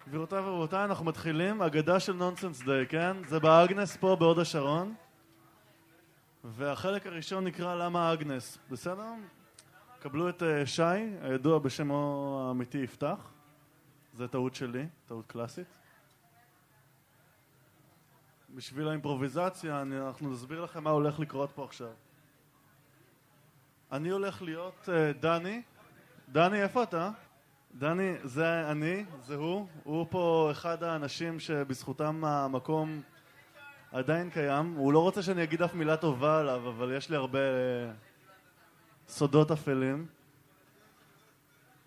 גבירותיי ורבותיי, אנחנו מתחילים אגדה של נונסנס דיי, כן? זה באגנס פה בהוד השרון, והחלק הראשון נקרא למה אגנס, בסדר? קבלו את שי, הידוע בשמו האמיתי יפתח. זה טעות שלי, טעות קלאסית. בשביל האימפרוביזציה אנחנו נסביר לכם מה הולך לקרות פה עכשיו. אני הולך להיות דני. דני, איפה אתה? דני, זה אני, זה הוא. הוא פה אחד האנשים שבזכותם המקום עדיין קיים. הוא לא רוצה שאני אגיד אף מילה טובה עליו, אבל יש לי הרבה סודות אפלים.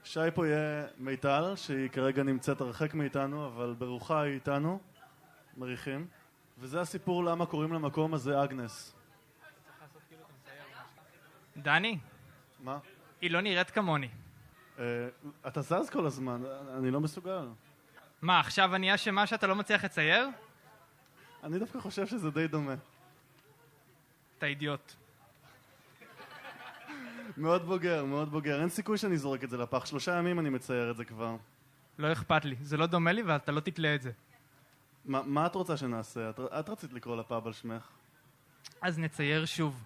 שי פה יהיה מיטל, שהיא כרגע נמצאת הרחק מאיתנו, אבל ברוחה היא איתנו. מריחים. וזה הסיפור למה קוראים למקום הזה אגנס. דני? מה? היא לא נראית כמוני. אתה זז כל הזמן, אני לא מסוגל. מה, עכשיו אני אשמה שאתה לא מצליח לצייר? אני דווקא חושב שזה די דומה. אתה אידיוט. מאוד בוגר, מאוד בוגר. אין סיכוי שאני זורק את זה לפח. 3 ימים אני מצייר את זה כבר. לא אכפת לי. זה לא דומה לי ואתה לא תתלה את זה. מה את רוצה שנעשה? את רצית לקרוא לפאב על שמך. אז נצייר שוב.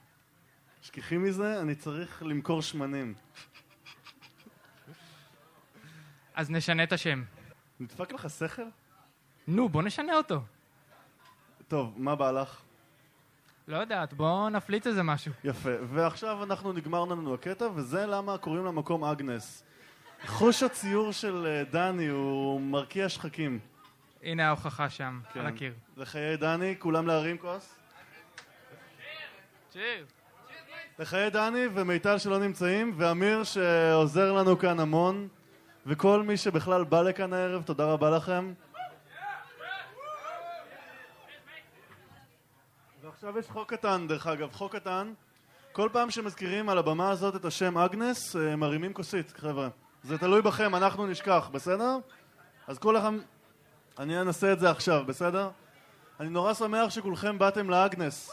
שכחי מזה, אני צריך למכור שמנים. אז נשנה את השם. נדפק לך שכל? נו, בוא נשנה אותו. טוב, מה בא לך? לא יודעת, בוא נפליץ איזה משהו. יפה, ועכשיו אנחנו נגמרנו לנו הקטע, וזה למה קוראים למקום אגנס. חוש הציור של דני הוא מרקיע שחקים. הנה ההוכחה שם, כן. על הקיר. לחיי דני, כולם להרים כוס. צ'יר. לחיי דני ומיטל שלא נמצאים, ואמיר שעוזר לנו כאן המון, וכל מי שבכלל בא לכאן הערב, תודה רבה לכם. ועכשיו יש חוק קטן, דרך אגב, חוק קטן. כל פעם שמזכירים על הבמה הזאת את השם אגנס, מרימים כוסית, חבר'ה. זה תלוי בכם, אנחנו נשכח, בסדר? אז כולכם, אני אנסה את זה עכשיו, בסדר? אני נורא שמח שכולכם באתם לאגנס.